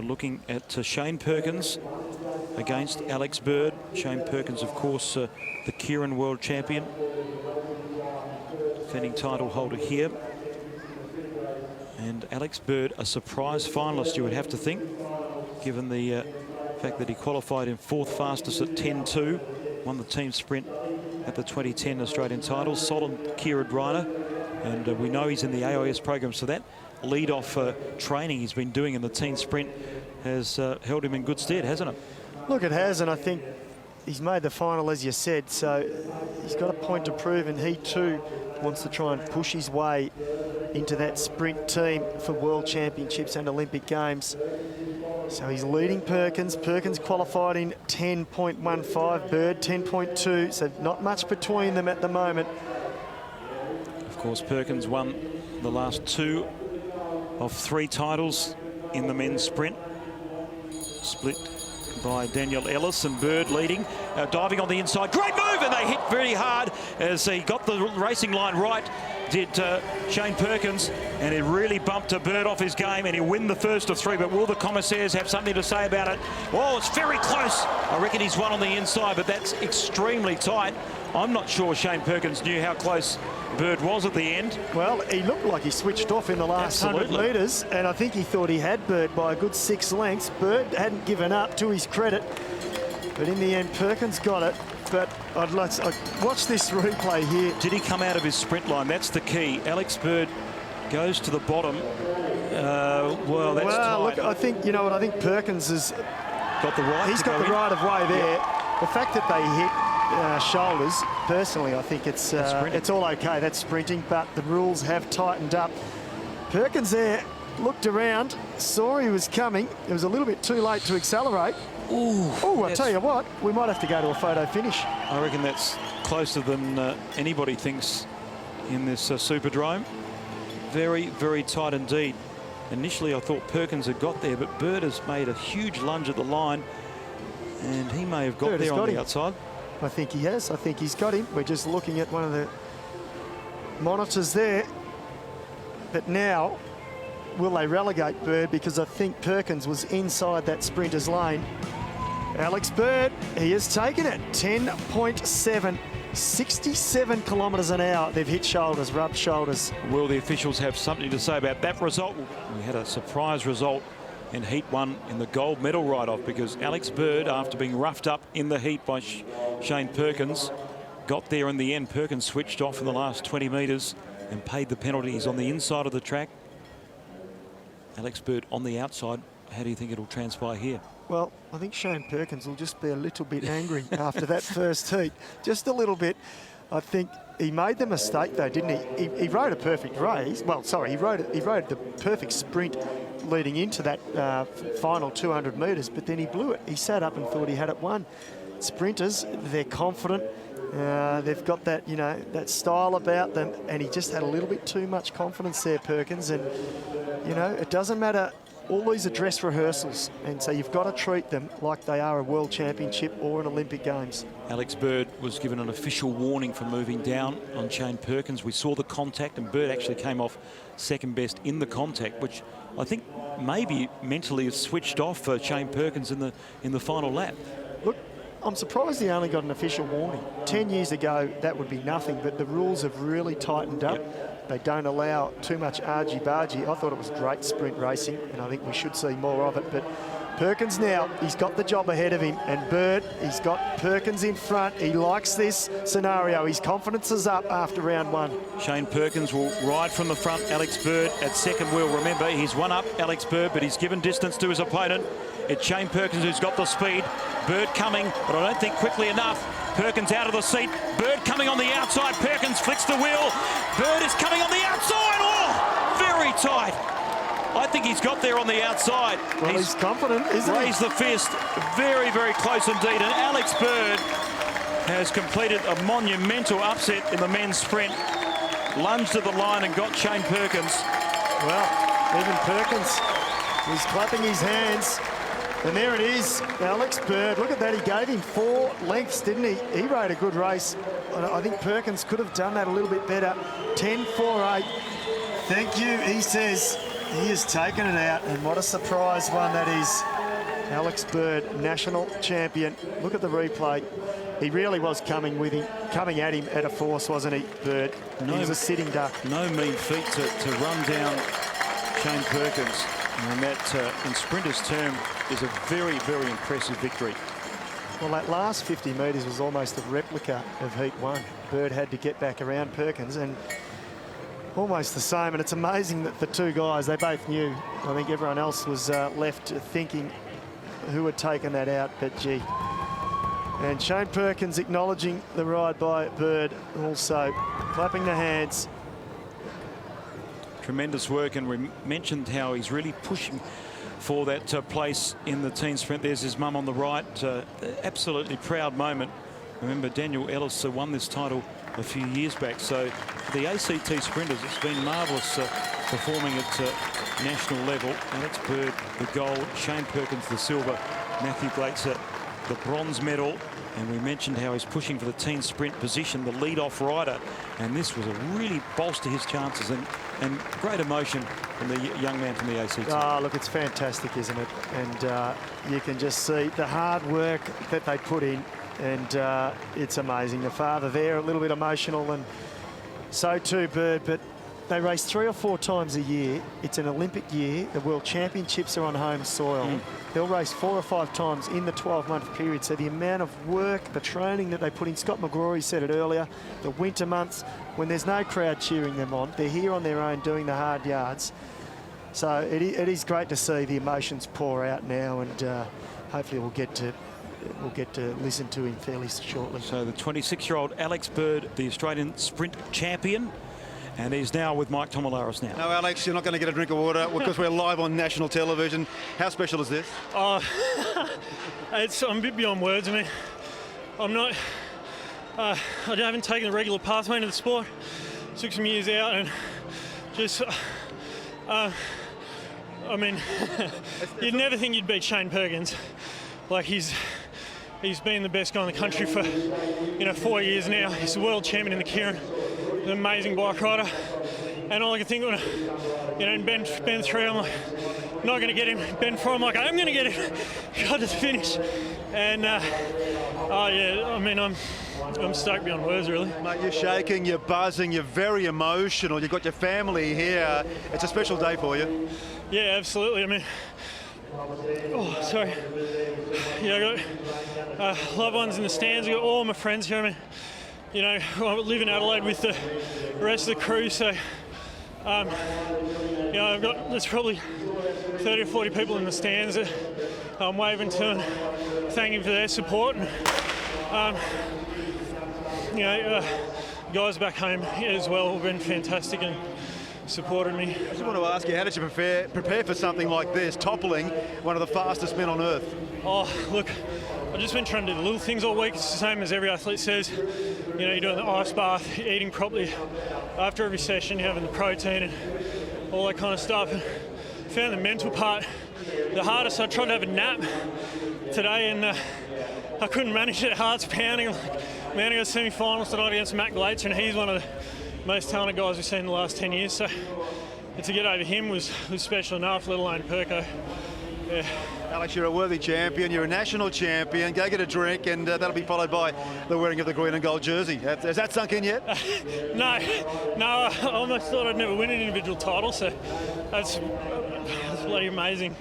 looking at Shane Perkins against Alex Bird. Shane Perkins, of course, the Keirin World Champion, defending title holder here. And Alex Bird, a surprise finalist, you would have to think, given the fact that he qualified in 4th fastest at 10.2, won the team sprint at the 2010 Australian titles. Solid Kieran Reiner, and we know he's in the AIS program, so that lead-off training he's been doing in the team sprint has held him in good stead, hasn't it? Look, it has, and I think he's made the final, as you said, so he's got a point to prove, and he too wants to try and push his way into that sprint team for World Championships and Olympic Games. So he's leading Perkins. Perkins qualified in 10.15, Bird 10.2, so not much between them at the moment. Of course, Perkins won the last 2 of 3 titles in the men's sprint. Split by Daniel Ellis, and Bird leading, diving on the inside. Great move, and they hit very hard as he got the racing line right, did Shane Perkins, and it really bumped Bird off his game, and he'll win the first of 3. But will the commissaires have something to say about it? Oh, it's very close. I reckon he's won on the inside, but that's extremely tight. I'm not sure Shane Perkins knew how close Bird was at the end. Well, he looked like he switched off in the last 100 metres, and I think he thought he had Bird by a good 6 lengths. Bird hadn't given up, to his credit, but in the end, Perkins got it. But I'd watch this replay here. Did he come out of his sprint line? That's the key. Alex Bird goes to the bottom. Well, that's tight. Look, I think, you know what, I think Perkins has got the right. He's got the right of way there. Yeah. The fact that they hit shoulders, personally, I think it's all okay. That's sprinting, but the rules have tightened up. Perkins there looked around, saw he was coming. It was a little bit too late to accelerate. Oh, I tell you what, we might have to go to a photo finish. I reckon that's closer than anybody thinks in this Superdrome. Very, very tight indeed. Initially, I thought Perkins had got there, but Bird has made a huge lunge at the line, and he may have got there on the outside. I think he has. I think he's got him. We're just looking at one of the monitors there. But now, will they relegate Bird? Because I think Perkins was inside that sprinter's lane. Alex Bird, he has taken it. 10.7, 67 kilometres an hour. They've hit shoulders, rubbed shoulders. Will the officials have something to say about that result? We had a surprise result in Heat 1 in the gold medal write-off, because Alex Bird, after being roughed up in the heat by Shane Perkins, got there in the end. Perkins switched off in the last 20 metres and paid the penalties on the inside of the track. Alex Bird on the outside. How do you think it'll transpire here? Well, I think Shane Perkins will just be a little bit angry after that first heat. Just a little bit. I think he made the mistake, though, didn't he? He rode a perfect race. Well, sorry, he rode the perfect sprint leading into that final 200 metres, but then he blew it. He sat up and thought he had it won. Sprinters, they're confident. They've got that, you know, that style about them, and he just had a little bit too much confidence there, Perkins. And, you know, it doesn't matter. All these are dress rehearsals, and so you've got to treat them like they are a World Championship or an Olympic Games. Alex Bird was given an official warning for moving down on Shane Perkins. We saw the contact, and Bird actually came off second best in the contact, which I think maybe mentally has switched off for Shane Perkins in the final lap. Look, I'm surprised he only got an official warning. 10 years ago, that would be nothing, but the rules have really tightened up. Yep. They don't allow too much argy-bargy. I thought it was great sprint racing, and I think we should see more of it. But Perkins now, he's got the job ahead of him. And Bird, he's got Perkins in front. He likes this scenario. His confidence is up after round 1. Shane Perkins will ride from the front. Alex Bird at second wheel. Remember, he's one up Alex Bird, but he's given distance to his opponent. It's Shane Perkins who's got the speed. Bird coming, but I don't think quickly enough. Perkins out of the seat. Bird coming on the outside. Perkins flicks the wheel. Bird is coming on the outside. Oh, very tight. I think he's got there on the outside. Well, he's confident, isn't he? Raised the fist. Very, very close indeed. And Alex Bird has completed a monumental upset in the men's sprint. Lunged at the line and got Shane Perkins. Well, even Perkins was clapping his hands. And there it is, Alex Bird. Look at that, he gave him 4 lengths, didn't he? He rode a good race. I think Perkins could have done that a little bit better. 10.48. Thank you, he says. he has taken it out, and what a surprise one that is. Alex Bird, national champion. Look at the replay. He really was coming at him at a force, wasn't he, Bird? He was a sitting duck. No mean feat to run down Shane Perkins. And that, in sprinters' term, is a very, very impressive victory. Well, that last 50 metres was almost a replica of Heat 1. Bird had to get back around Perkins, and almost the same. And it's amazing that the two guys, they both knew. I think everyone else was left thinking who had taken that out, but gee. And Shane Perkins acknowledging the ride by Bird, also clapping the hands. Tremendous work, and we mentioned how he's really pushing for that place in the team sprint. There's his mum on the right. Absolutely proud moment. Remember, Daniel Ellis won this title a few years back. So the ACT sprinters, it's been marvellous performing at national level. And it's Bird the gold, Shane Perkins the silver, Matthew Glaetzer the bronze medal. And we mentioned how he's pushing for the team sprint position, the lead-off rider. And this was a really bolster his chances, and great emotion from the young man from the ACT. Oh, look, it's fantastic, isn't it? And you can just see the hard work that they put in, and it's amazing. The father there, a little bit emotional, and so too Bird, but they race 3 or 4 times a year. It's an Olympic year. The World Championships are on home soil. They'll race 4 or 5 times in the 12-month period. So the amount of work, the training that they put in, Scott McGrory said it earlier, the winter months, when there's no crowd cheering them on, they're here on their own doing the hard yards. So it is great to see the emotions pour out now, and hopefully we'll get to listen to him fairly shortly. So the 26-year-old Alex Bird, the Australian sprint champion, and he's now with Mike Tomalaris now. No, Alex, you're not going to get a drink of water because we're live on national television. How special is this? I'm a bit beyond words. I mean, I haven't taken the regular pathway into the sport. Took some years out, and just, I mean, you'd never think you'd beat Shane Perkins. Like, he's been the best guy in the country for 4 years now. He's the world champion in the Keirin. An amazing bike rider, and all I can think of, in bend 3, I'm like, not going to get him. Bend 4, I'm like, I'm going to get him. Got to the finish, and oh yeah, I mean, I'm stoked beyond words, really. Mate, you're shaking, you're buzzing, you're very emotional. You've got your family here. It's a special day for you. Yeah, absolutely. I mean, oh, sorry. Yeah, I got loved ones in the stands. I got all my friends here. I mean, I live in Adelaide with the rest of the crew, so there's probably 30 or 40 people in the stands that I'm waving to and thanking for their support. And, guys back home as well have been fantastic and supported me. I just want to ask you, how did you prepare for something like this, toppling one of the fastest men on earth? Oh, look, I've just been trying to do the little things all week. It's the same as every athlete says. You're doing the ice bath, eating properly after every session, you're having the protein and all that kind of stuff. And found the mental part the hardest. I tried to have a nap today, and I couldn't manage it. Heart's pounding. Man, I got semi-finals tonight against Matt Glaetzer, and he's one of the most talented guys we've seen in the last 10 years. So to get over him was special enough, let alone Perko. Yeah. Alex, you're a worthy champion. You're a national champion. Go get a drink, and that'll be followed by the wearing of the green and gold jersey. Has that sunk in yet? No. I almost thought I'd never win an individual title, so that's bloody amazing.